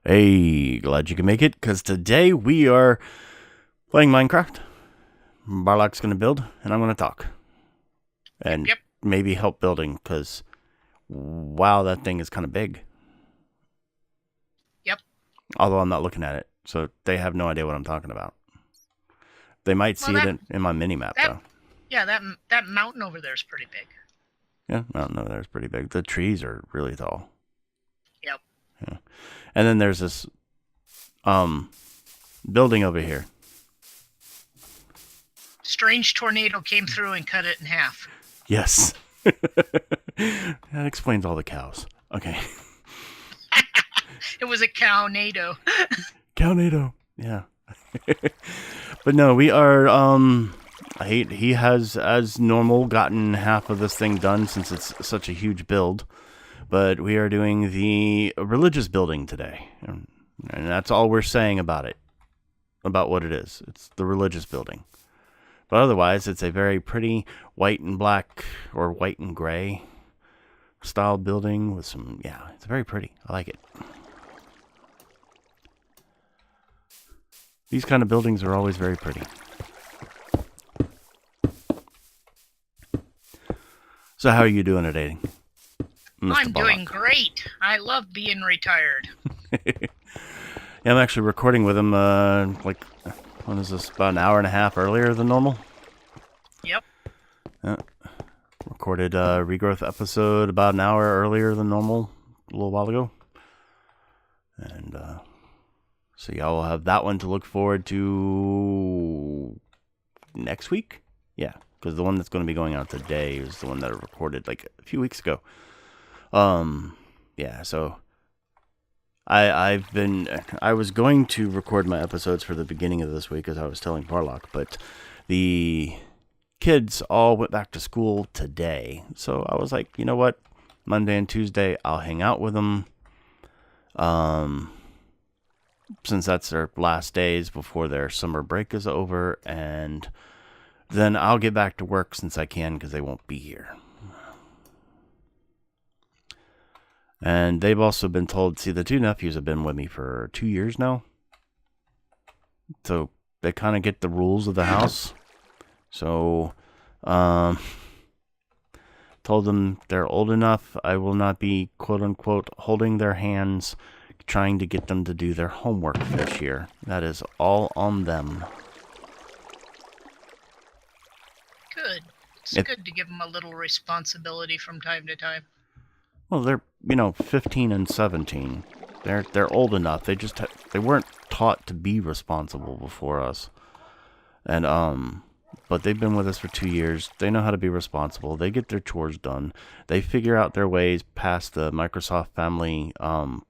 Hey, glad you can make it, because today we are playing Minecraft. Barlock's going to build, and I'm going to talk. And Yep. maybe help building, because, wow, that thing is kind of big. Yep. Although I'm not looking at it, so they have no idea what I'm talking about. They might Well, see it in my mini-map, that though. yeah, that mountain over there is pretty big. Yeah, mountain over there is pretty big. The trees are really tall. Yep. Yeah. And then there's this building over here. Strange tornado came through and cut it in half. Yes. That explains all the cows. Okay. It was a cow-nado. Cownado. Yeah. But no, we are he has as normal gotten half of this thing done since it's such a huge build. But we are doing the religious building today. And that's all we're saying about it. About what it is. It's the religious building. But otherwise, it's a very pretty white and black or white and gray style building with some, yeah, it's very pretty. I like it. These kind of buildings are always very pretty. So how are you doing today, Mr. I'm doing Barlock? great. I love being retired. Yeah, I'm actually recording with him, when is this, about an hour and a half earlier than normal? Yep. Yeah. Recorded a regrowth episode about an hour earlier than normal a little while ago. And, so y'all will have that one to look forward to next week? Yeah, because the one that's going to be going out today is the one that I recorded like a few weeks ago. Yeah, so I was going to record my episodes for the beginning of this week, as I was telling Barlock, but the kids all went back to school today. So I was like, you know what? Monday and Tuesday, I'll hang out with them. Since that's their last days before their summer break is over, and then I'll get back to work since I can, because they won't be here. And they've also been told, see, the two nephews have been with me for 2 years now. So they kind of get the rules of the house. So, told them they're old enough. I will not be, quote unquote, holding their hands, trying to get them to do their homework this year. That is all on them. Good. It's good to give them a little responsibility from time to time. Well, they're 15 and 17. They're old enough. They weren't taught to be responsible before us, and but they've been with us for 2 years. They know how to be responsible. They get their chores done. They figure out their ways past the Microsoft family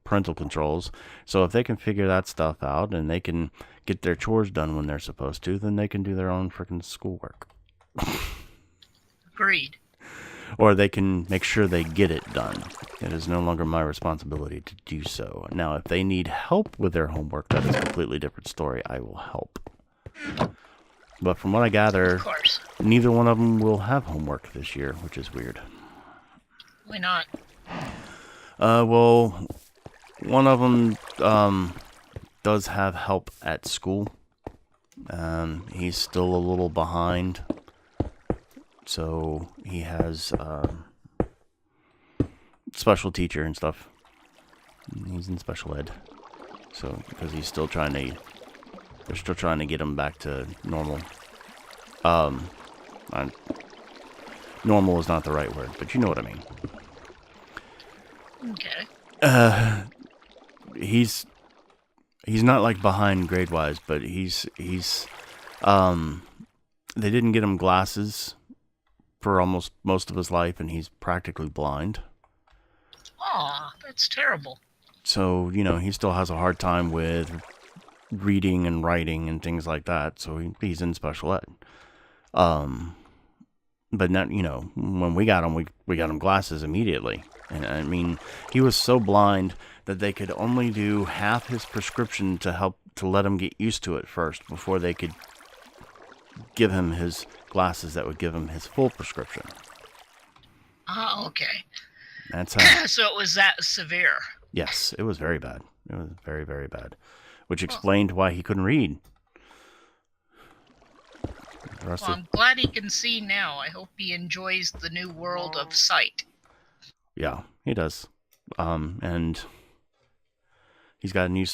parental controls. So if they can figure that stuff out and they can get their chores done when they're supposed to, then they can do their own freaking schoolwork. Agreed. Or they can make sure they get it done. It is no longer my responsibility to do so. Now, if they need help with their homework, that is a completely different story. I will help. But from what I gather, Of course. neither one of them will have homework this year, which is weird. Why not? Well, one of them does have help at school. He's still a little behind. So he has special teacher and stuff. He's in special ed. So because they're still trying to get him back to normal. Normal is not the right word, but you know what I mean. Okay. He's not like behind grade wise, but he's they didn't get him glasses for almost most of his life, and he's practically blind. Aw, that's terrible. So, he still has a hard time with reading and writing and things like that, so he's in special ed. But not, when we got him, we got him glasses immediately. And I mean, he was so blind that they could only do half his prescription to let him get used to it first before they could give him his glasses that would give him his full prescription. Ah, okay. That's how. So it was that severe. Yes, it was very bad. It was very, very bad, which Well, explained why he couldn't read. I'm glad he can see now. I hope he enjoys the new world of sight. Yeah, he does. And he's got a new,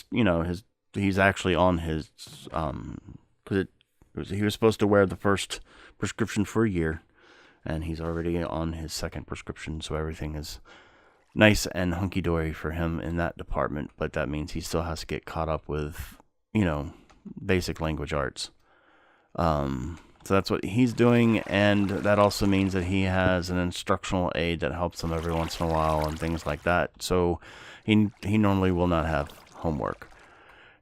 he's actually on his, because he was supposed to wear the first prescription for a year, and he's already on his second prescription, so everything is nice and hunky-dory for him in that department, but that means he still has to get caught up with, basic language arts. So that's what he's doing, and that also means that he has an instructional aide that helps him every once in a while and things like that. So he normally will not have homework.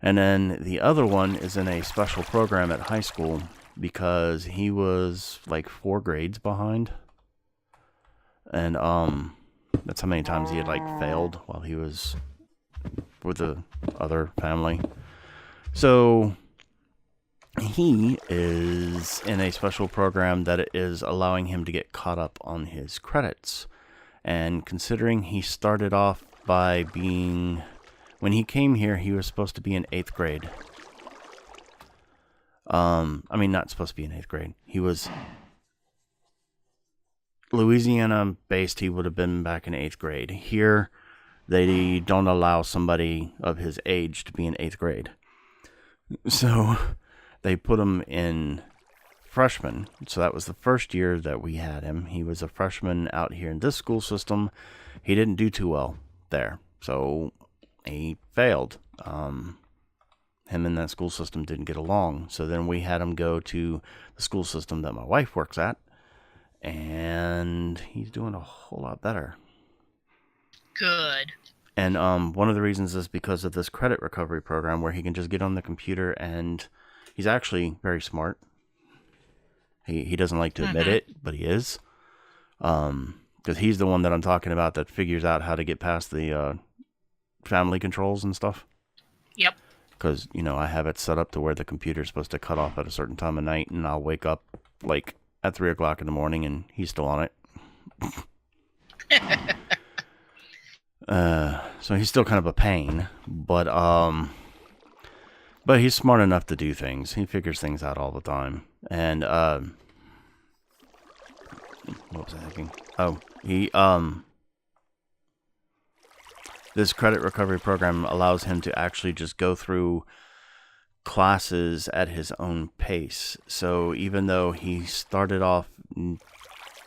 And then the other one is in a special program at high school because he was like 4 grades behind. And that's how many times he had like failed while he was with the other family. So he is in a special program that is allowing him to get caught up on his credits. And considering he started off by being, when he came here, he was supposed to be in 8th grade. Not supposed to be in 8th grade. He was Louisiana based. He would have been back in 8th grade. Here, they don't allow somebody of his age to be in 8th grade. So they put him in freshman. So that was the first year that we had him. He was a freshman out here in this school system. He didn't do too well there. So he failed. Him and that school system didn't get along. So then we had him go to the school system that my wife works at. And he's doing a whole lot better. Good. And one of the reasons is because of this credit recovery program where he can just get on the computer, and he's actually very smart. He doesn't like to admit it, but he is. Because he's the one that I'm talking about that figures out how to get past the family controls and stuff. Yep. Because, I have it set up to where the computer's supposed to cut off at a certain time of night, and I'll wake up like at 3 o'clock in the morning and he's still on it. So he's still kind of a pain, but he's smart enough to do things. He figures things out all the time. And what was I thinking? Oh, he this credit recovery program allows him to actually just go through classes at his own pace. So even though he started off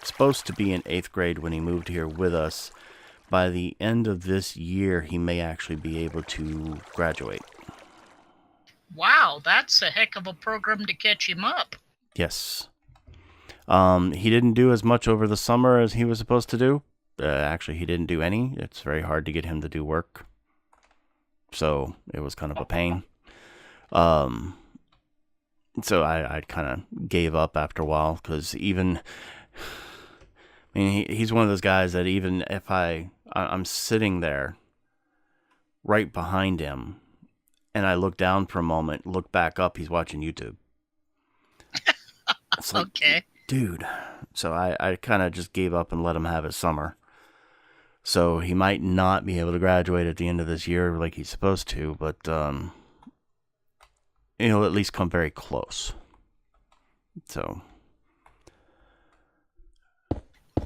supposed to be in 8th grade when he moved here with us, by the end of this year, he may actually be able to graduate. Wow, that's a heck of a program to catch him up. Yes. He didn't do as much over the summer as he was supposed to do. Actually, he didn't do any. It's very hard to get him to do work. So it was kind of a pain. So I kind of gave up after a while because he's one of those guys that even if I'm sitting there right behind him and I look down for a moment, look back up, he's watching YouTube. It's like, okay. Dude. So I kind of just gave up and let him have his summer. So he might not be able to graduate at the end of this year like he's supposed to, but he'll at least come very close. So.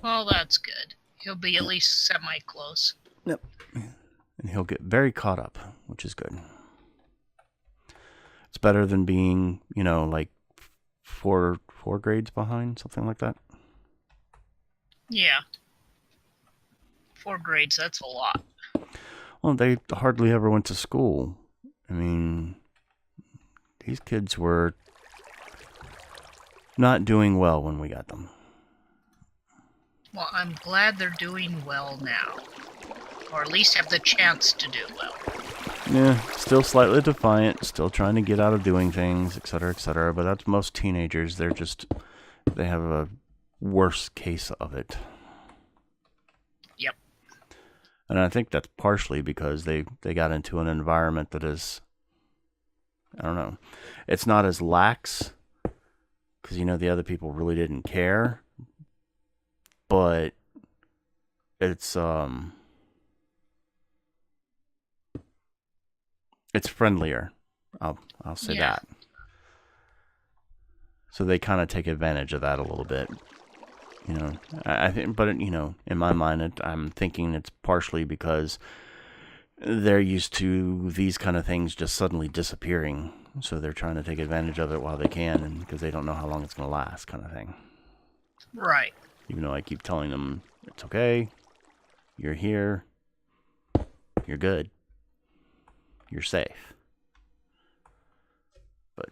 Well, that's good. He'll be at least semi-close. Yep. And he'll get very caught up, which is good. It's better than being, like four grades behind, something like that. Yeah. 4 grades, that's a lot. Well, they hardly ever went to school. These kids were not doing well when we got them. Well, I'm glad they're doing well now. Or at least have the chance to do well. Yeah, still slightly defiant, still trying to get out of doing things, etc., etc. But that's most teenagers. They have a worse case of it. Yep. And I think that's partially because they got into an environment that is, I don't know, it's not as lax, because, the other people really didn't care, but it's, it's friendlier. I'll say that. So they kind of take advantage of that a little bit. I think, but in my mind, I'm thinking it's partially because they're used to these kind of things just suddenly disappearing. So they're trying to take advantage of it while they can, and because they don't know how long it's going to last, kind of thing. Right. Even though I keep telling them, it's okay, you're here, you're good, you're safe. But,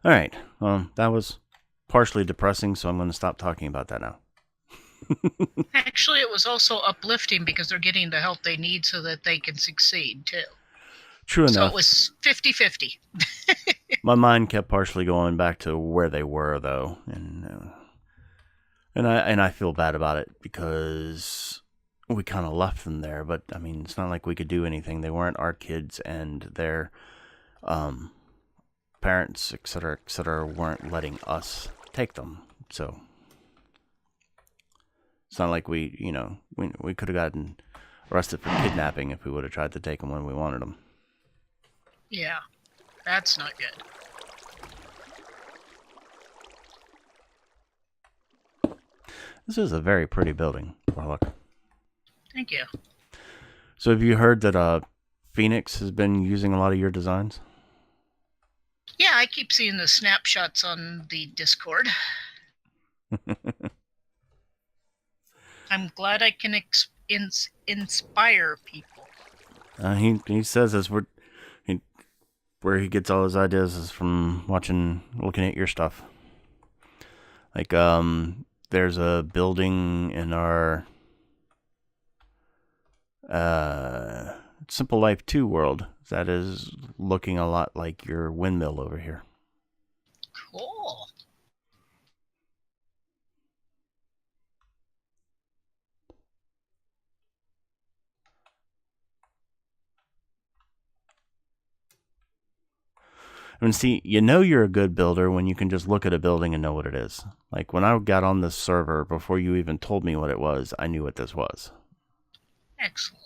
Alright, well, that was partially depressing, so I'm going to stop talking about that now. Actually, it was also uplifting because they're getting the help they need so that they can succeed, too. True enough. So it was 50-50. My mind kept partially going back to where they were, though, and I feel bad about it because we kind of left them there. But I mean, it's not like we could do anything. They weren't our kids, and their parents, etc., weren't letting us take them. So it's not like we could have gotten arrested for kidnapping if we would have tried to take them when we wanted them. Yeah, that's not good. This is a very pretty building, Barlock. Thank you. So have you heard that Phoenix has been using a lot of your designs? Yeah, I keep seeing the snapshots on the Discord. I'm glad I can inspire people. He says this where he gets all his ideas is from looking at your stuff. Like, there's a building in our Simple Life 2 world that is looking a lot like your windmill over here. Cool. I mean, see, you're a good builder when you can just look at a building and know what it is. Like, when I got on this server, before you even told me what it was, I knew what this was. Excellent.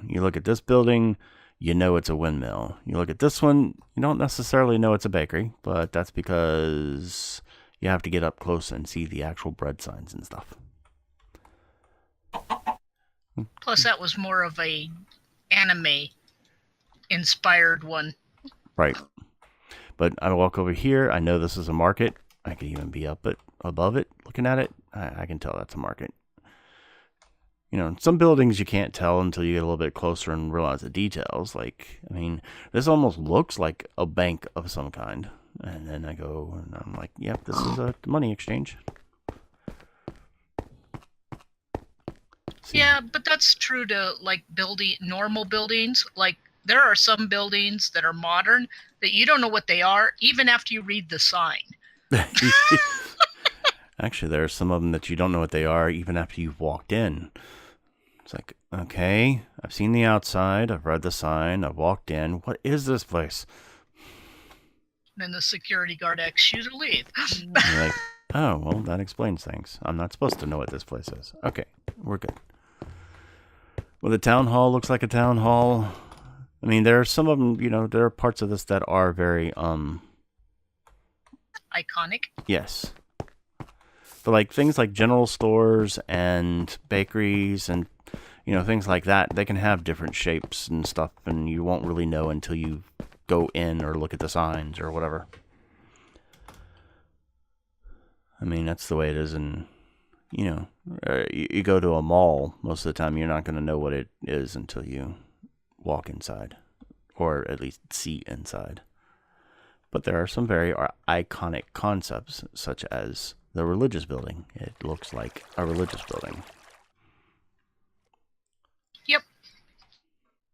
You look at this building, you know it's a windmill. You look at this one, you don't necessarily know it's a bakery, but that's because you have to get up close and see the actual bread signs and stuff. Plus, that was more of a anime-inspired one. Right. But I walk over here, I know this is a market. I could even be above it, looking at it. I can tell that's a market. Some buildings you can't tell until you get a little bit closer and realize the details. Like, I mean, this almost looks like a bank of some kind. And then I go and I'm like, yep, this is a money exchange. Yeah, but that's true to, like, normal buildings. Like, there are some buildings that are modern that you don't know what they are, even after you read the sign. Actually, there are some of them that you don't know what they are, even after you've walked in. It's like, okay, I've seen the outside, I've read the sign, I've walked in. What is this place? Then the security guard asks you to leave. You're like, oh, well, that explains things. I'm not supposed to know what this place is. Okay, we're good. Well, the town hall looks like a town hall. I mean, there are some of them, there are parts of this that are very, iconic? Yes. But, like, things like general stores and bakeries and, things like that, they can have different shapes and stuff, and you won't really know until you go in or look at the signs or whatever. I mean, that's the way it is in, you go to a mall, most of the time you're not going to know what it is until you walk inside, or at least see inside. But there are some very iconic concepts, such as the religious building. It looks like a religious building. Yep.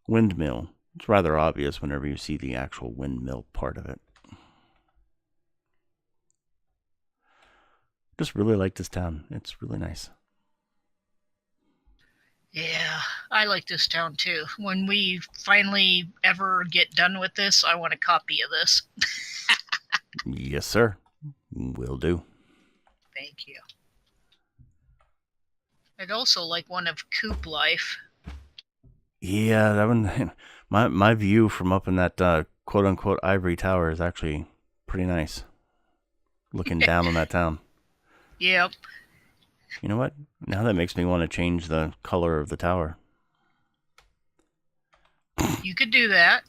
Windmill. It's rather obvious whenever you see the actual windmill part of it. Just really like this town. It's really nice. Yeah, I like this town too. When we finally ever get done with this, I want a copy of this. Yes, sir. Will do. Thank you. I'd also like one of Coop Life. Yeah, that one. My view from up in that quote unquote ivory tower is actually pretty nice. Looking down on that town. Yep. You know what? Now that makes me want to change the color of the tower. You could do that.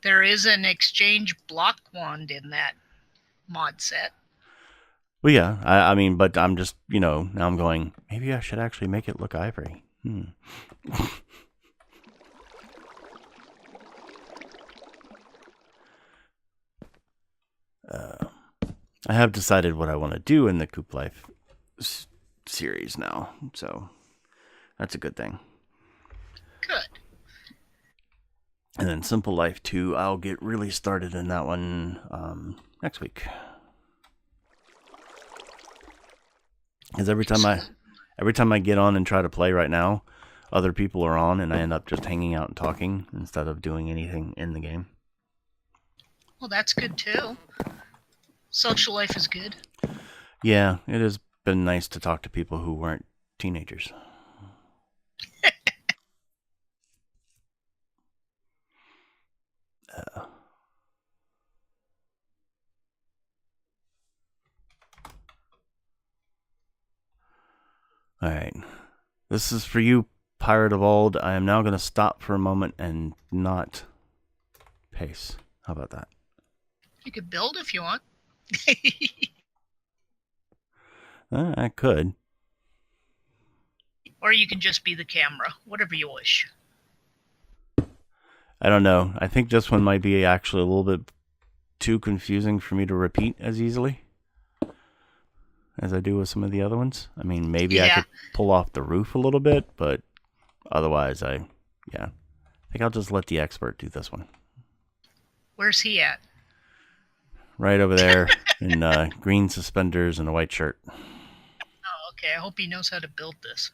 There is an exchange block wand in that mod set. Well, yeah, I mean, but I'm just, now I'm going, maybe I should actually make it look ivory. I have decided what I want to do in the Coop Life series now, so that's a good thing. Good. And then Simple Life 2, I'll get really started in that one next week. Because every time I get on and try to play right now, other people are on, and I end up just hanging out and talking instead of doing anything in the game. Well, that's good too. Social life is good. Yeah, it has been nice to talk to people who weren't teenagers. Alright. This is for you, Pirate of Old. I am now going to stop for a moment and not pace. How about that? You could build if you want. I could. Or you can just be the camera. Whatever you wish. I don't know. I think this one might be actually a little bit too confusing for me to repeat as easily as I do with some of the other ones. I mean, maybe I could pull off the roof a little bit, but otherwise, I think I'll just let the expert do this one. Where's he at? Right over there in green suspenders and a white shirt. Oh, okay. I hope he knows how to build this.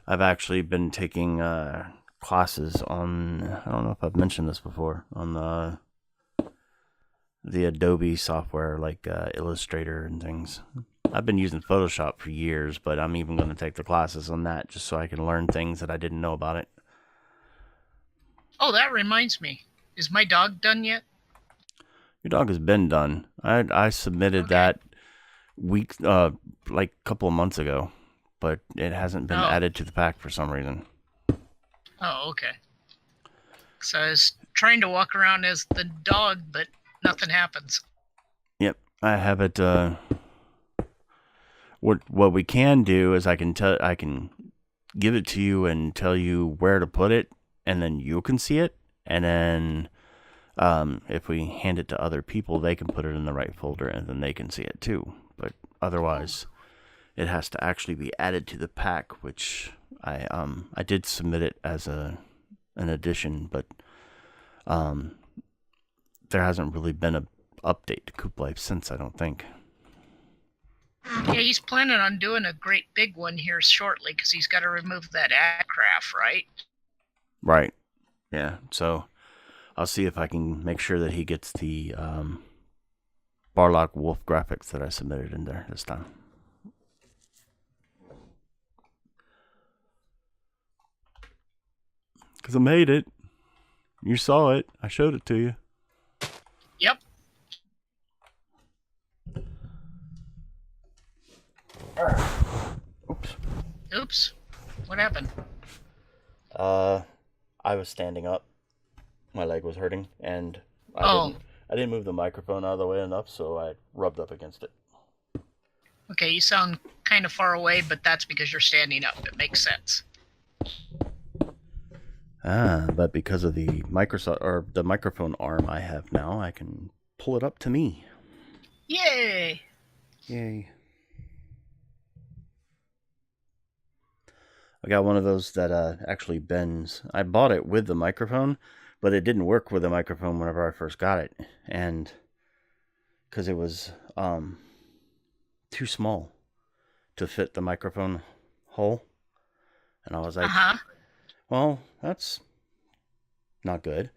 I've actually been taking classes on, I don't know if I've mentioned this before, on the Adobe software like Illustrator and things. I've been using Photoshop for years, but I'm even going to take the classes on that just so I can learn things that I didn't know about it. Oh, that reminds me. Is my dog done yet? Your dog has been done. I submitted that like a couple of months ago, but it hasn't been added to the pack for some reason. Oh, okay. So I was trying to walk around as the dog, but nothing happens. Yep, I have it. What we can do is I can give it to you and tell you where to put it, and then you can see it. And then if we hand it to other people, they can put it in the right folder, and then they can see it too. But otherwise, it has to actually be added to the pack, which I did submit it as an addition, but there hasn't really been an update to Coop Life since, I don't think. Yeah, he's planning on doing a great big one here shortly because he's got to remove that aircraft, right? Right. Yeah. So I'll see if I can make sure that he gets the Barlock Wolf graphics that I submitted in there this time. Because I made it. You saw it. I showed it to you. Yep. Oops. What happened? I was standing up. My leg was hurting, and I didn't move the microphone out of the way enough, so I rubbed up against it. Okay, you sound kind of far away, but that's because you're standing up. It makes sense. But because of the microphone arm I have now, I can pull it up to me. Yay! Yay. I got one of those that actually bends. I bought it with the microphone, but it didn't work with the microphone whenever I first got it. And because it was too small to fit the microphone hole. And I was like, well, that's not good.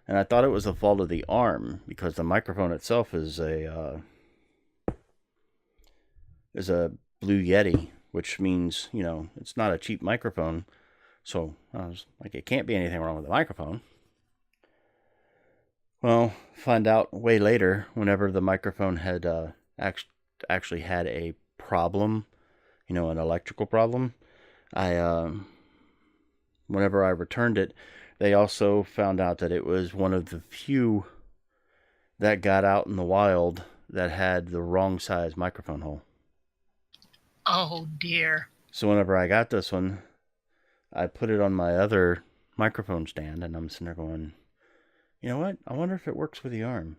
And I thought it was the fault of the arm because the microphone itself is a Blue Yeti, which means, you know, it's not a cheap microphone. So I was like, it can't be anything wrong with the microphone. Well, find out way later, whenever the microphone had actually had a problem, you know, an electrical problem, whenever I returned it, they also found out that it was one of the few that got out in the wild that had the wrong size microphone hole. Oh, dear. So whenever I got this one, I put it on my other microphone stand, and I'm sitting there going, you know what? I wonder if it works with the arm.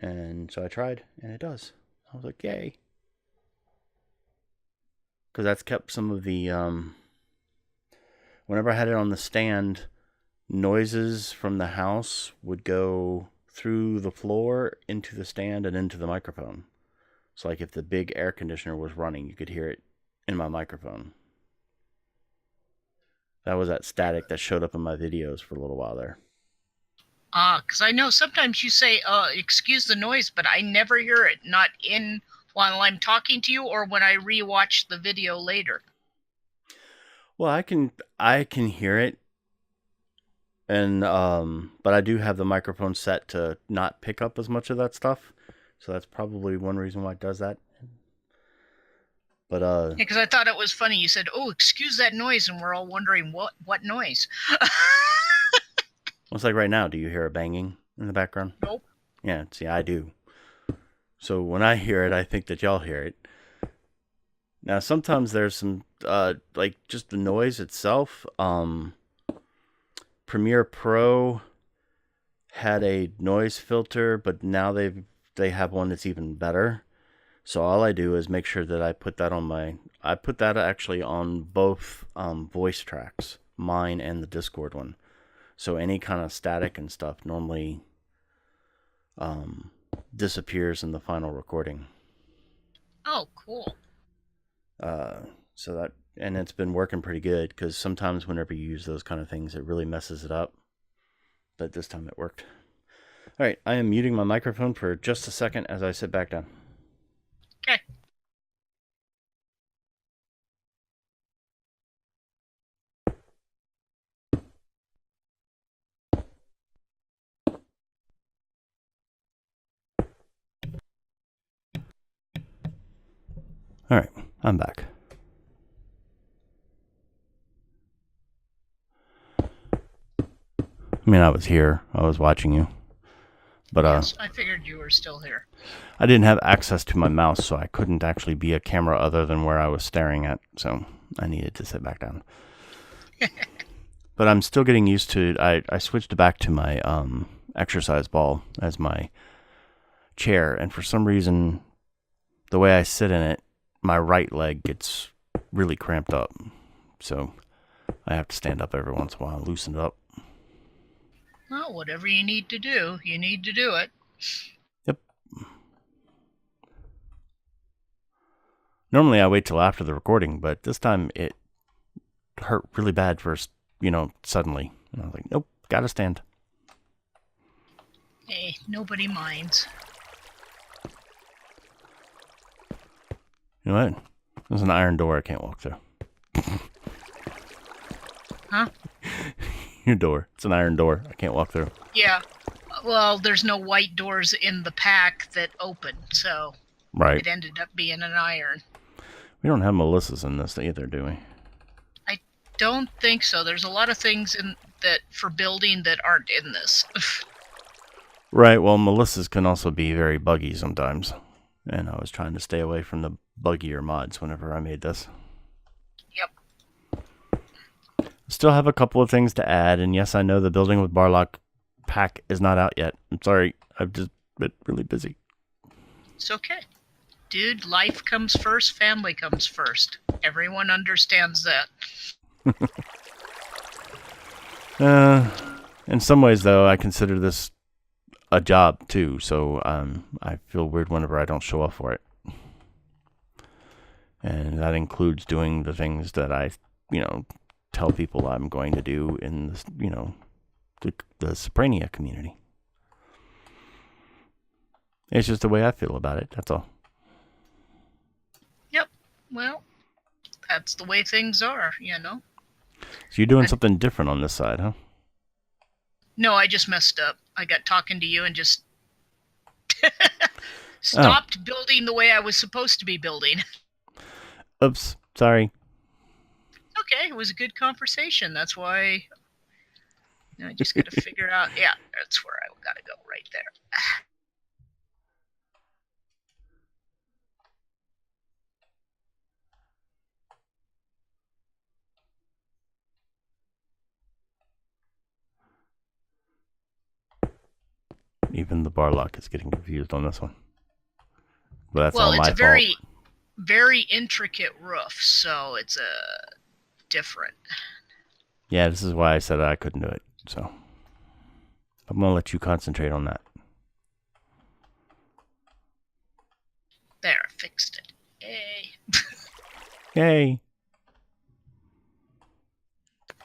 And so I tried, and it does. I was like, yay. Because that's kept some of the, whenever I had it on the stand, noises from the house would go through the floor, into the stand, and into the microphone. So like if the big air conditioner was running, you could hear it in my microphone. That was that static that showed up in my videos for a little while there. Because I know sometimes you say, excuse the noise, but I never hear it, not in while I'm talking to you or when I rewatch the video later. Well, I can hear it, and but I do have the microphone set to not pick up as much of that stuff, so that's probably one reason why it does that. But because I thought it was funny. You said, "Oh, excuse that noise," and we're all wondering what noise. It's like right now. Do you hear a banging in the background? Nope. Yeah, see, I do. So when I hear it, I think that y'all hear it. Now, sometimes there's some, like just the noise itself. Premiere Pro had a noise filter, but now they have one that's even better. So all I do is make sure that I put that actually on both voice tracks, mine and the Discord one. So any kind of static and stuff normally disappears in the final recording. Oh, cool. So that, and it's been working pretty good, because sometimes whenever you use those kind of things, it really messes it up. But this time it worked. All right, I am muting my microphone for just a second as I sit back down. Okay. All right, I'm back. I mean, I was here. I was watching you. But yes, I figured you were still here. I didn't have access to my mouse, so I couldn't actually be a camera other than where I was staring at. So I needed to sit back down. But I'm still getting used to it. I switched back to my exercise ball as my chair. And for some reason, the way I sit in it, my right leg gets really cramped up. So I have to stand up every once in a while and loosen it up. Well, whatever you need to do it. Yep. Normally I wait till after the recording, but this time it hurt really bad first, suddenly. And I was like, nope, gotta stand. Hey, nobody minds. You know what? There's an iron door I can't walk through. Huh? Your door. It's an iron door. I can't walk through. Yeah. Well, there's no white doors in the pack that open, so right. It ended up being an iron. We don't have Melissa's in this either, do we? I don't think so. There's a lot of things in that for building that aren't in this. Right. Well, Melissa's can also be very buggy sometimes. And I was trying to stay away from the buggier mods whenever I made this. Yep. Still have a couple of things to add, and yes, I know the Building with Barlock pack is not out yet. I'm sorry, I've just been really busy. It's okay. Dude, life comes first, family comes first. Everyone understands that. In some ways, though, I consider this a job, too, so I feel weird whenever I don't show up for it. And that includes doing the things that I, tell people I'm going to do in this, the Soprania community. It's just the way I feel about it. That's all. Yep. Well, that's the way things are, you know. So you're doing something different on this side, huh? No, I just messed up. I got talking to you and just stopped building the way I was supposed to be building. Oops. Sorry. Okay, it was a good conversation. That's why I just got to figure out. Yeah, that's where I got to go right there. Even the Barlock is getting confused on this one. But that's well, all it's my a very, very intricate roof, so it's different. Yeah, this is why I said I couldn't do it. So I'm going to let you concentrate on that. There, I fixed it. Yay. Yay.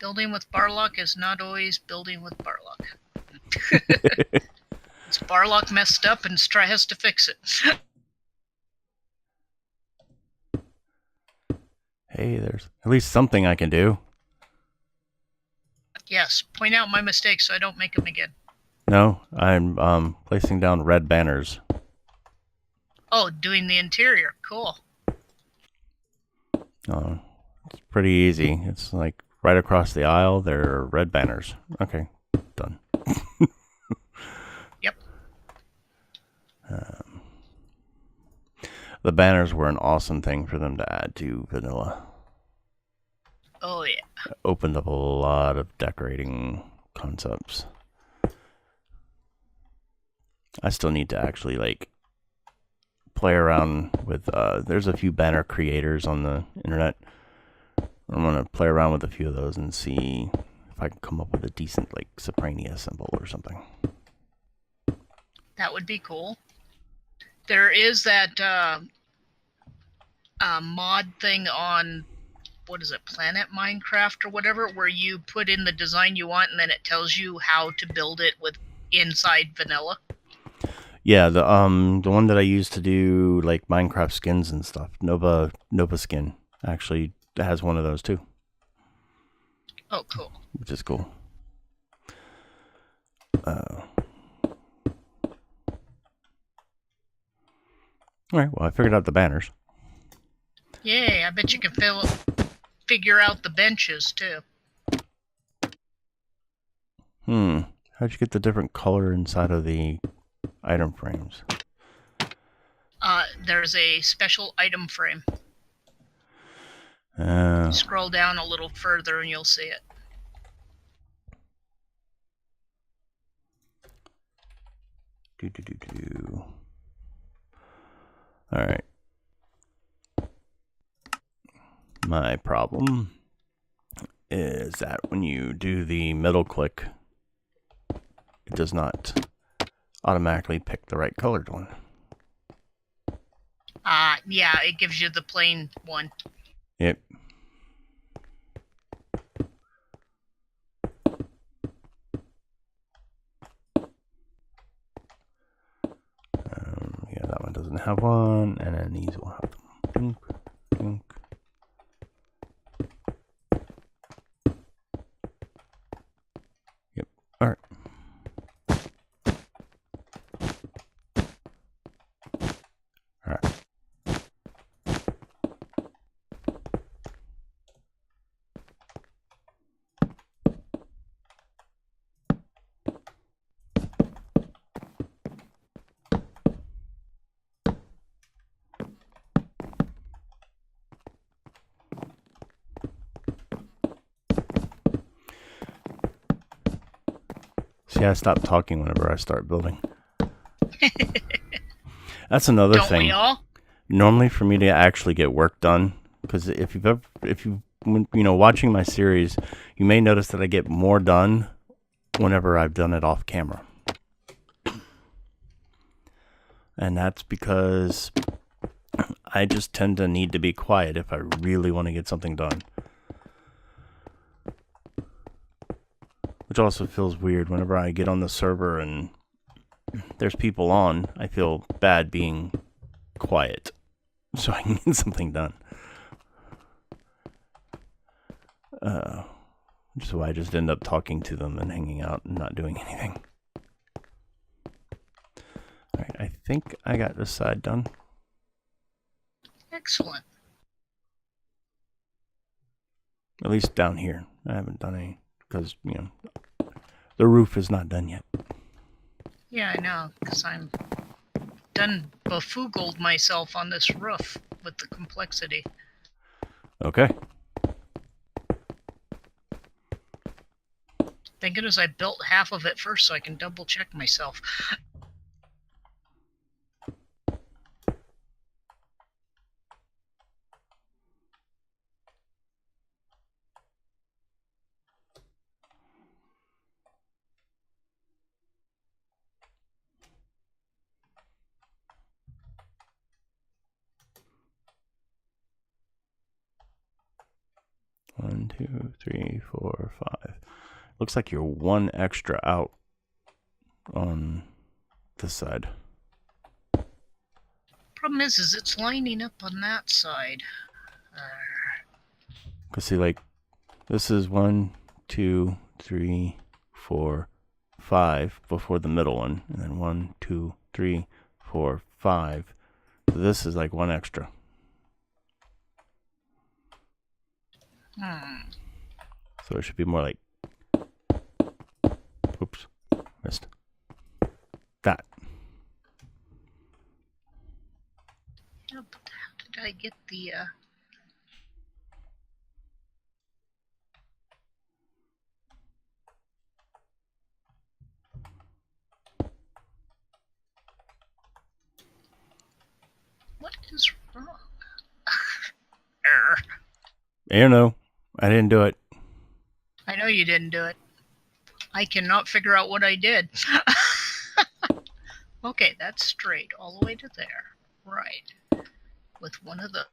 Building with Barlock is not always building with Barlock. It's Barlock messed up and has to fix it. Hey, there's at least something I can do. Yes, point out my mistakes so I don't make them again. No, I'm placing down red banners. Oh, doing the interior. Cool. It's pretty easy. It's like right across the aisle, there are red banners. Okay, done. Yep. The banners were an awesome thing for them to add to vanilla. Oh, yeah. It opened up a lot of decorating concepts. I still need to actually like play around with there's a few banner creators on the internet. I'm gonna play around with a few of those and see if I can come up with a decent like Soprania symbol or something. That would be cool. There is that mod thing on, what is it, Planet Minecraft or whatever, where you put in the design you want and then it tells you how to build it with inside vanilla. Yeah, the one that I used to do like Minecraft skins and stuff, Nova Skin, actually has one of those too. Oh, cool. Which is cool. All right, well, I figured out the banners. Yay, I bet you can figure out the benches, too. How'd you get the different color inside of the item frames? There's a special item frame. Scroll down a little further and you'll see it. All right. My problem is that when you do the middle click, it does not automatically pick the right colored one. Yeah, it gives you the plain one. Yep. Yeah, that one doesn't have one, and then these will have them. Dunk, dunk. Yep. All right. All right. See, I stop talking whenever I start building. That's another Don't thing. we all? Normally, for me to actually get work done, because if you watching my series, you may notice that I get more done whenever I've done it off camera, and that's because I just tend to need to be quiet if I really want to get something done. Which also feels weird whenever I get on the server and there's people on. I feel bad being quiet so I can get something done. So I just end up talking to them and hanging out and not doing anything. Alright, I think I got this side done. Excellent. At least down here. I haven't done any because, you know, the roof is not done yet. Yeah, I know, because I'm done befoogled myself on this roof with the complexity. Okay. Thank goodness I built half of it first so I can double check myself. One, 2, 3, 4, 5. Looks like you're one extra out on this side. Problem is it's lining up on that side. Cause see, like, this is 1, 2, 3, 4, 5 before the middle one, and then 1, 2, 3, 4, 5. So this is like one extra. So it should be more like, oops, missed. That. Yeah, but how did I get the, What is wrong? I don't know. I didn't do it. I know you didn't do it. I cannot figure out what I did. Okay, that's straight all the way to there. Right. With one of the...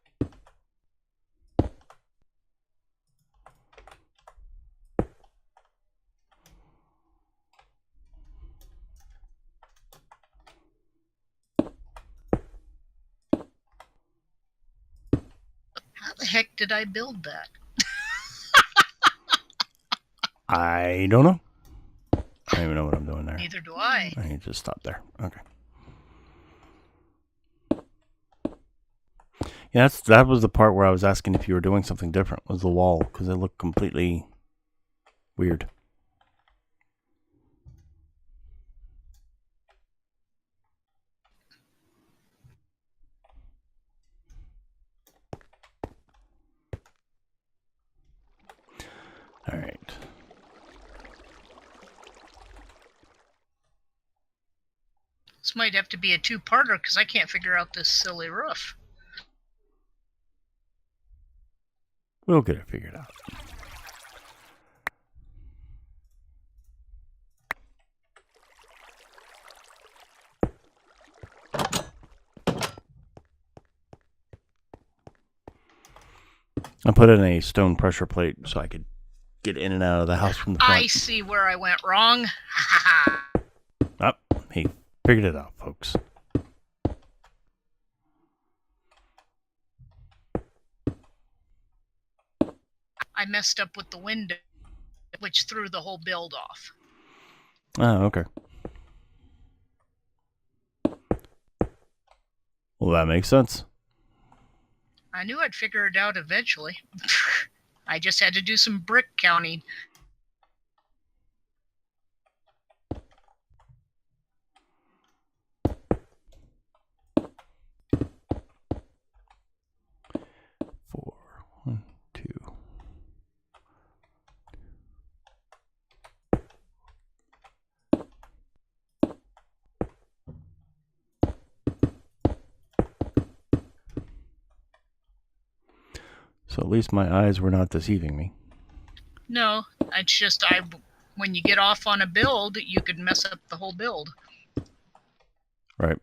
How the heck did I build that? I don't know. I don't even know what I'm doing there. Neither do I. I need to just stop there. Okay. Yeah, that was the part where I was asking if you were doing something different, was the wall, because it looked completely weird. All right. This might have to be a two-parter because I can't figure out this silly roof. We'll get it figured out. I put in a stone pressure plate so I could get in and out of the house from the front. I see where I went wrong. Oh, he figured it out, folks. I messed up with the window, which threw the whole build off. Oh, okay. Well, that makes sense. I knew I'd figure it out eventually. I just had to do some brick counting. One, two. So at least my eyes were not deceiving me. No, it's just when you get off on a build, you could mess up the whole build. Right.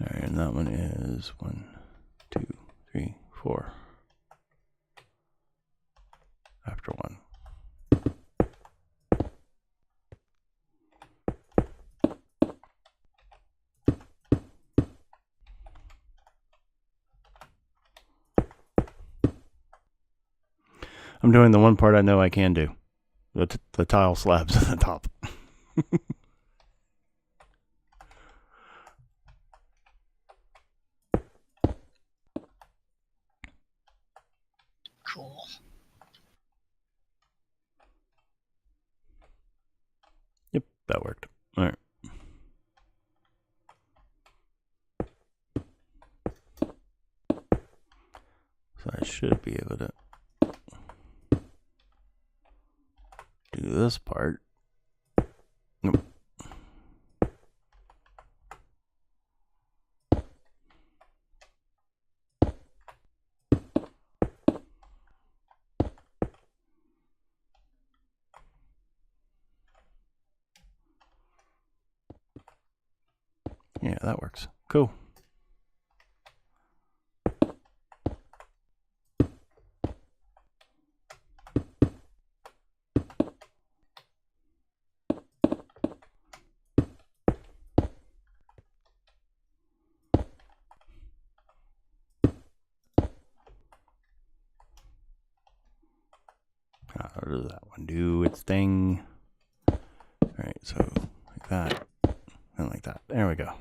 Alright, and that one is 1, 2, 3, 4. I'm doing the one part I know I can do. The tile slabs at the top. Cool. Yep, that worked. All right. So I should be able to do this part. Nope. Yeah, that works. Cool. How does that one do its thing? Alright, so like that, and like that. There we go.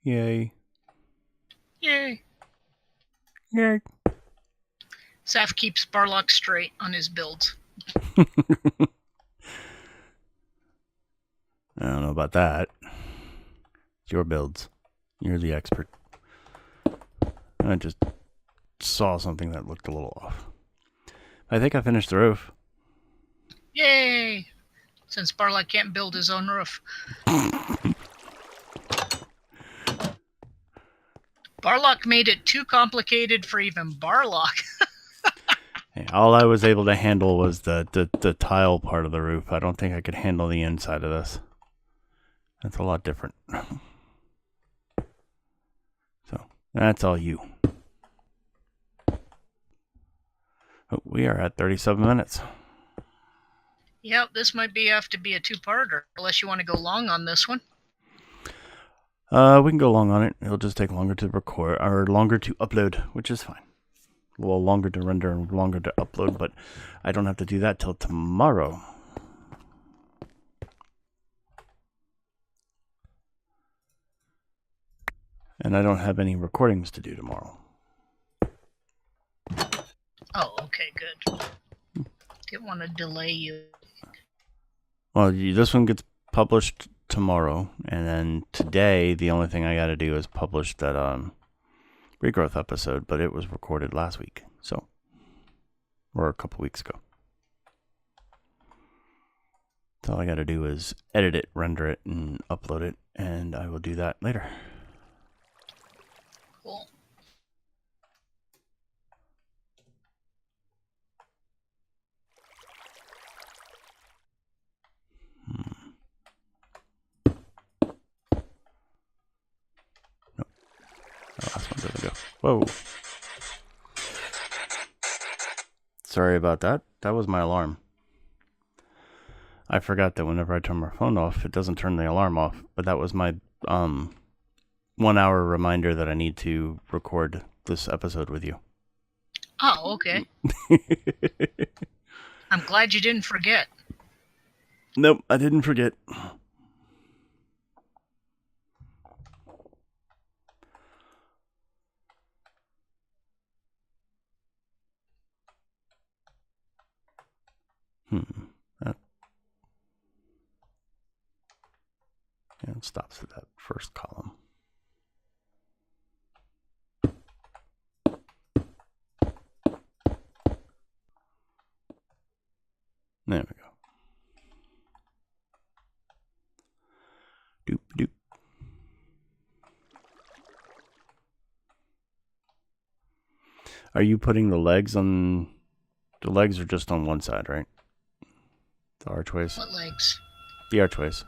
Yay. Yay. Yay. Saph keeps Barlock straight on his builds. I don't know about that. It's your builds. You're the expert. I just saw something that looked a little off. I think I finished the roof. Yay! Since Barlock can't build his own roof. Barlock made it too complicated for even Barlock. Hey, all I was able to handle was the tile part of the roof. I don't think I could handle the inside of this. That's a lot different. So, that's all you. Oh, we are at 37 minutes. Yep, this might have to be a two-parter, unless you want to go long on this one. We can go long on it. It'll just take longer to record, or longer to upload, which is fine. A little longer to render and longer to upload, but I don't have to do that till tomorrow. And I don't have any recordings to do tomorrow. Oh, okay, good. Didn't want to delay you. Well, this one gets published tomorrow, and then today the only thing I got to do is publish that regrowth episode, but it was recorded last week, so, or a couple weeks ago. So all I got to do is edit it, render it, and upload it, and I will do that later. Cool. Last one doesn't go. Whoa. Sorry about that. That was my alarm. I forgot that whenever I turn my phone off, it doesn't turn the alarm off. But that was my 1 hour reminder that I need to record this episode with you. Oh, okay. I'm glad you didn't forget. Nope, I didn't forget. Yeah, it stops at that first column. There we go. Doop doop. Are you putting the legs on? The legs are just on one side, right? The archways. What legs? The archways.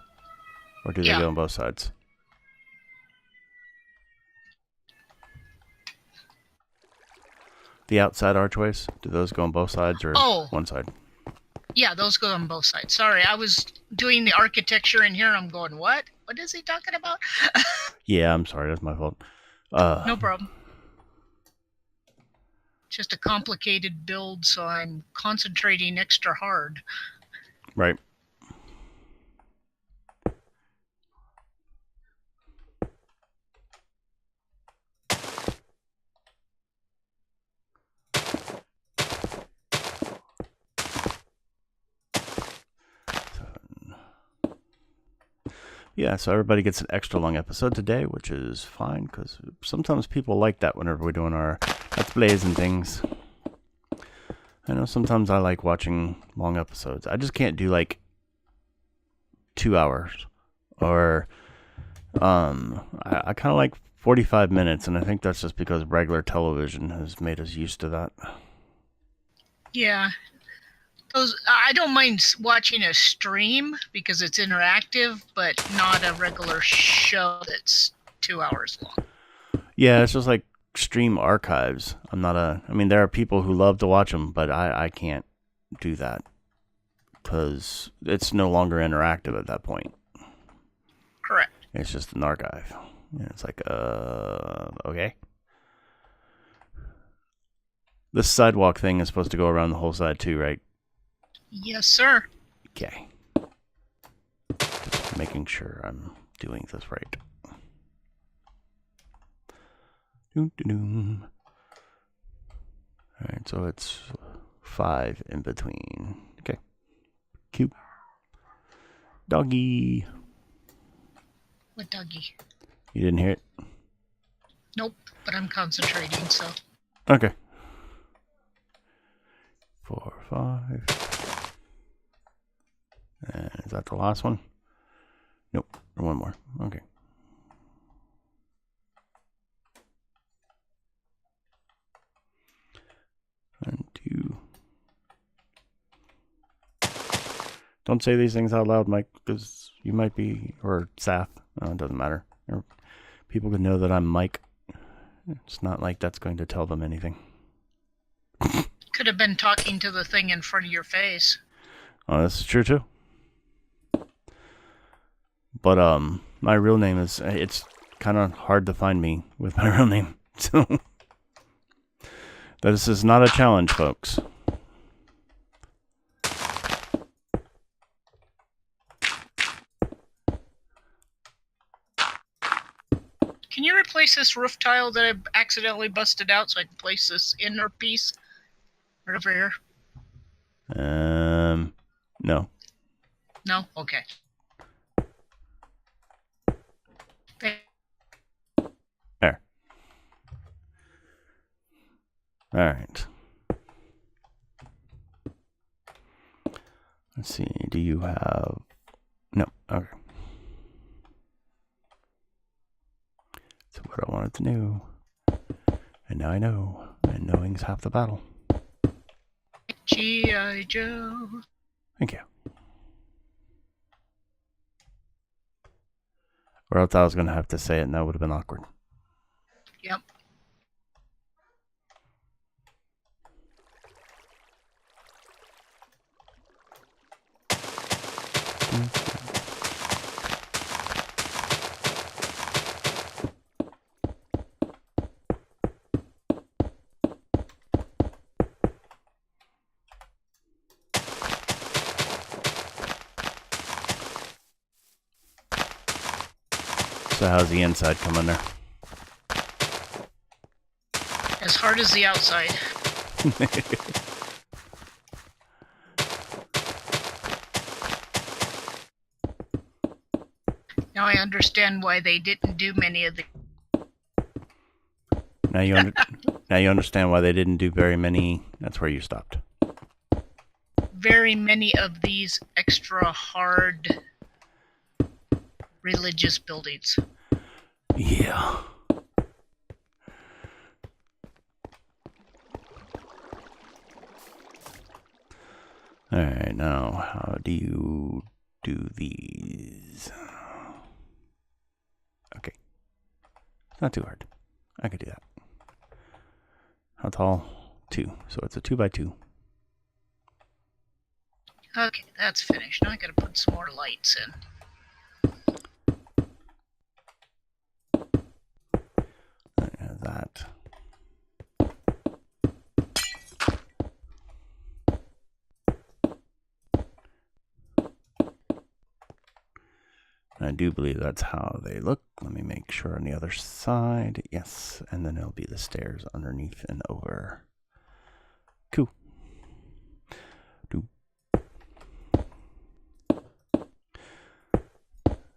Or do they go on both sides? The outside archways, do those go on both sides or one side? Yeah, those go on both sides. Sorry, I was doing the architecture in here and I'm going, what? What is he talking about? Yeah, I'm sorry. That's my fault. No problem. Just a complicated build, so I'm concentrating extra hard. Right. Yeah, so everybody gets an extra long episode today, which is fine, because sometimes people like that whenever we're doing our Let's Plays and things. I know sometimes I like watching long episodes. I just can't do like 2 hours. Or I kind of like 45 minutes, and I think that's just because regular television has made us used to that. Yeah. I don't mind watching a stream because it's interactive, but not a regular show that's 2 hours long. Yeah, it's just like stream archives. I mean, there are people who love to watch them, but I can't do that because it's no longer interactive at that point. Correct. It's just an archive. And it's like, okay. This sidewalk thing is supposed to go around the whole side too, right? Yes, sir. Okay. Just making sure I'm doing this right. Doom. Alright, so it's 5 in between. Okay. Cute. Doggy. What doggy? You didn't hear it? Nope, but I'm concentrating, so. Okay. 4, 5. And is that the last one? Nope. One more. Okay. And 2. Don't say these things out loud, Mike, because you might be, or Saph. It doesn't matter. Or people could know that I'm Mike. It's not like that's going to tell them anything. Could have been talking to the thing in front of your face. Oh, this is true too. But my real name is, it's kind of hard to find me with my real name. So this is not a challenge, folks. Can you replace this roof tile that I accidentally busted out so I can place this inner piece right over here? No. No? Okay. There. All right. Let's see. Do you have... No. Okay. That's what I wanted to know. And now I know. And knowing's half the battle. G.I. Joe. Thank you. Or else I was going to have to say it and that would have been awkward. Yep. So how's the inside coming there? As hard as the outside. Now I understand why they didn't do many of the... Now you understand why they didn't do very many. That's where you stopped. Very many of these extra hard religious buildings. Yeah. Alright, now how do you do these? Okay. It's not too hard. I could do that. How tall? 2. So it's a 2x2. Okay, that's finished. Now I gotta put some more lights in. That. And I do believe that's how they look. Let me make sure on the other side. Yes, and then it'll be the stairs underneath and over. Cool.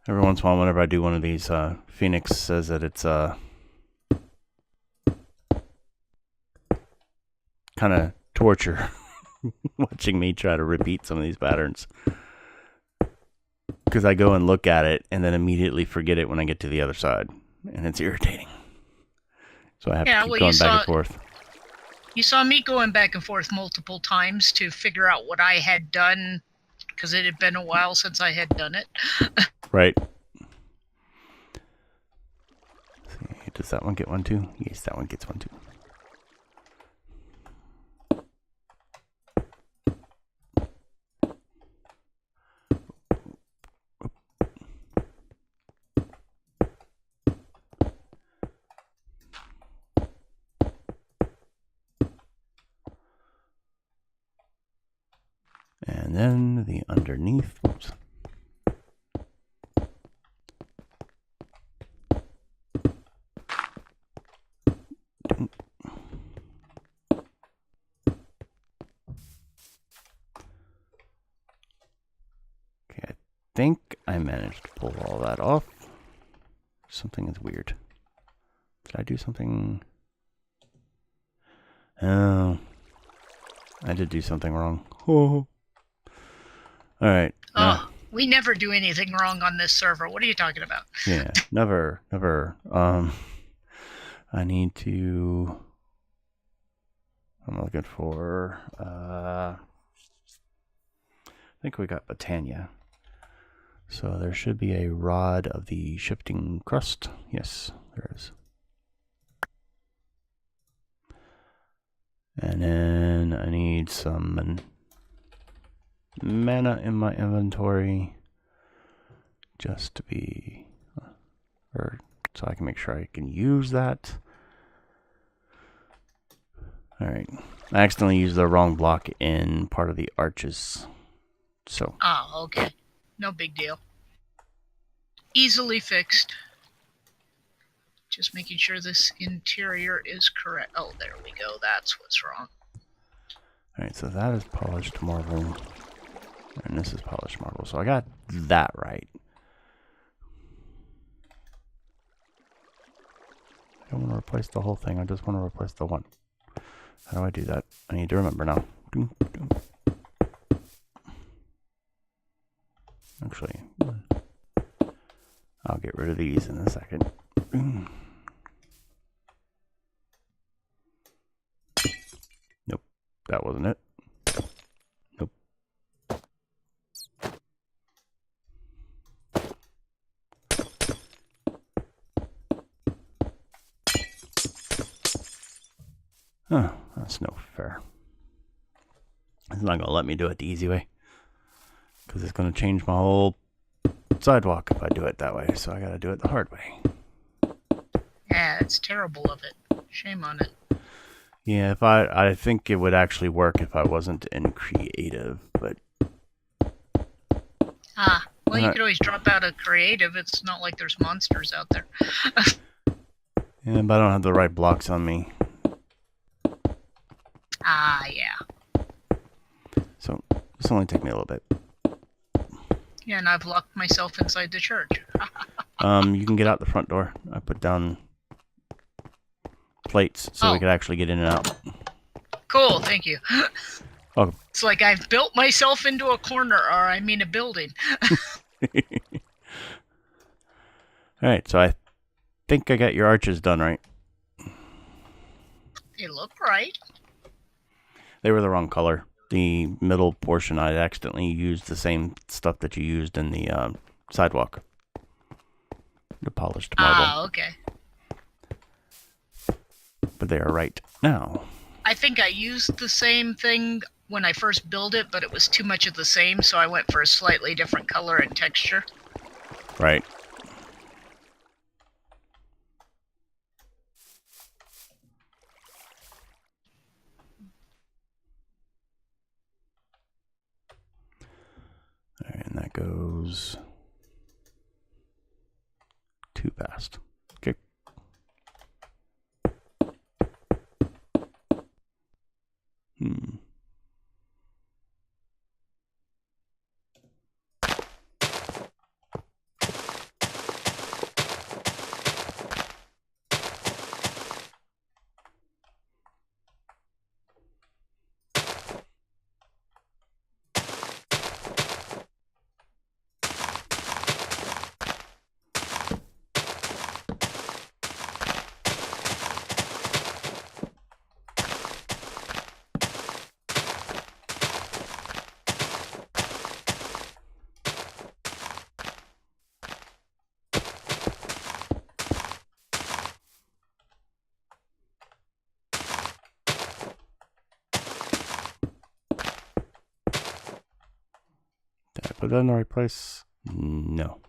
Every once in a while, whenever I do one of these, Phoenix says that it's kind of torture watching me try to repeat some of these patterns. Because I go and look at it and then immediately forget it when I get to the other side. And it's irritating. So I have to keep going back and forth. You saw me going back and forth multiple times to figure out what I had done, because it had been a while since I had done it. Right. See, does that one get one too? Yes, that one gets one too. And then the underneath. Whoops. Okay, I think I managed to pull all that off. Something is weird. Did I do something? Oh, I did do something wrong. Oh. All right. Oh, we never do anything wrong on this server. What are you talking about? Yeah, never. I need to. I'm looking for. I think we got Botania. So there should be a rod of the shifting crust. Yes, there is. And then I need some mana in my inventory just to be, or so I can make sure I can use that. All right, I accidentally used the wrong block in part of the arches. So. Oh, okay. No big deal. Easily fixed. Just making sure this interior is correct. Oh, there we go. That's what's wrong. All right, so that is polished marble, and this is polished marble. So I got that right. I don't want to replace the whole thing. I just want to replace the one. How do I do that? I need to remember now. Actually, I'll get rid of these in a second. Nope, that wasn't it. Nope. Oh, that's no fair. It's not going to let me do it the easy way. Because it's going to change my whole sidewalk if I do it that way. So I got to do it the hard way. Yeah, it's terrible of it. Shame on it. Yeah, if I think it would actually work if I wasn't in creative, but... Ah, well, you could always drop out of creative. It's not like there's monsters out there. Yeah, but I don't have the right blocks on me. Ah, yeah. So, this will only take me a little bit. Yeah, and I've locked myself inside the church. You can get out the front door. I put down plates so we could actually get in and out. Cool, thank you. Oh. It's like I've built myself into a corner, or I mean a building. Alright, so I think I got your arches done, right? They look right. They were the wrong color. The middle portion, I accidentally used the same stuff that you used in the sidewalk. The polished marble. Ah, okay. But they are right now. I think I used the same thing when I first built it, but it was too much of the same, so I went for a slightly different color and texture. Right. Alright, and that goes 2 passed. Okay. Did I put that in the right place? No.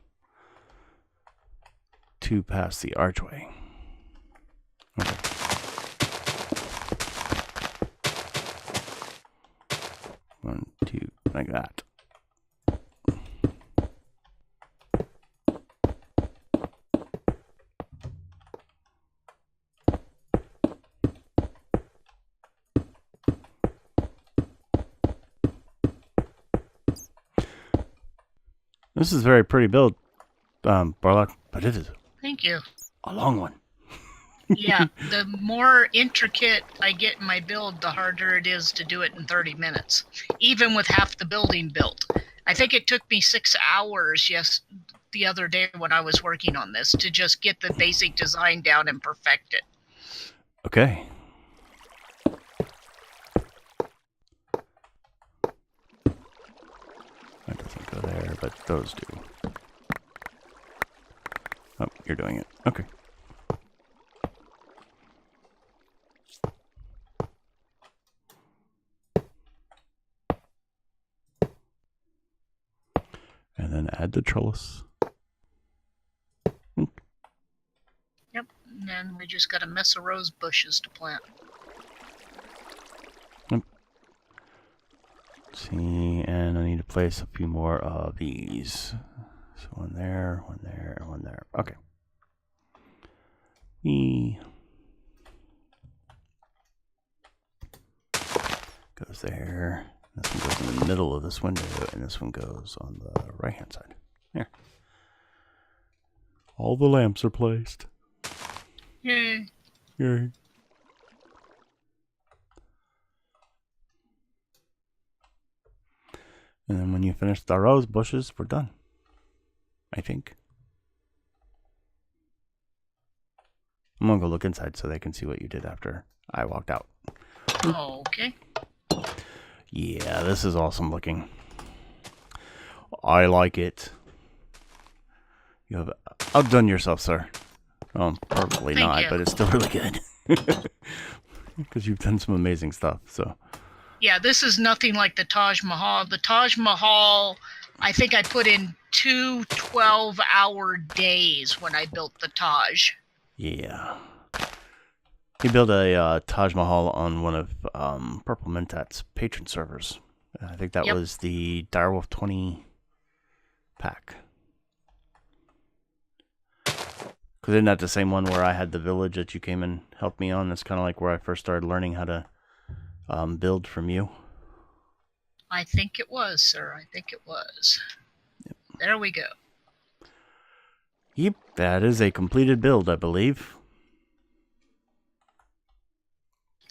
2 past the archway. Okay. One, two, like that. This is a very pretty build, Barlock, but it is Thank you. a long one. Yeah, the more intricate I get in my build, the harder it is to do it in 30 minutes, even with half the building built. I think it took me 6 hours the other day when I was working on this to just get the basic design down and perfect it. Okay. That doesn't go there, but those do. Oh, you're doing it. Okay. And then add the trellis. Yep, and then we just got a mess of rose bushes to plant. See, and I need to place a few more of these. So one there, one there, and one there. Okay. Goes there. This one goes in the middle of this window, and this one goes on the right-hand side. There. All the lamps are placed. Yay. Yay. And then when you finish the rose bushes, we're done. I think. I'm gonna go look inside so they can see what you did after I walked out. Okay. Yeah, this is awesome looking. I like it. You have outdone yourself, sir. Probably Thank not, you. but it's still really good. Because you've done some amazing stuff, so. Yeah, this is nothing like the Taj Mahal. The Taj Mahal, I think I put in 2 12-hour days when I built the Taj. Yeah. He built a Taj Mahal on one of Purple Mentat's patron servers. I think that was the Direwolf 20 pack. Because isn't that the same one where I had the village that you came and helped me on? That's kind of like where I first started learning how to build from you. I think it was, sir. I think it was. Yep. There we go. Yep, that is a completed build, I believe.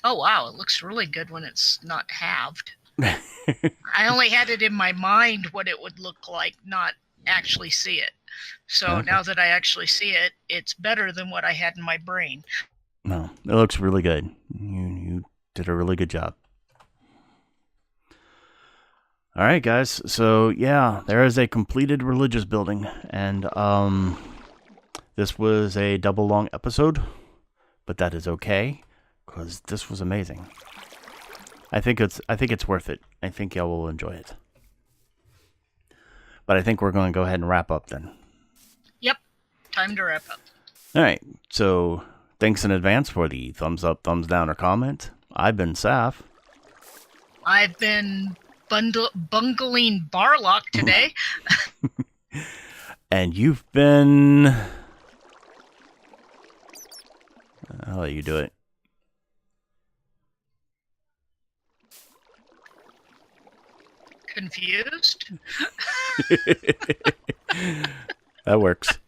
Oh, wow. It looks really good when it's not halved. I only had it in my mind what it would look like, not actually see it. So now that I actually see it, it's better than what I had in my brain. No, it looks really good. You did a really good job. All right, guys. So, yeah, there is a completed religious building. And this was a double long episode. But that is okay, because this was amazing. I think it's worth it. I think y'all will enjoy it. But I think we're going to go ahead and wrap up then. Yep. Time to wrap up. All right. So, thanks in advance for the thumbs up, thumbs down, or comment. I've been Saph. I've been bungling Barlock today. And you've been I'll let you do it. Confused? That works.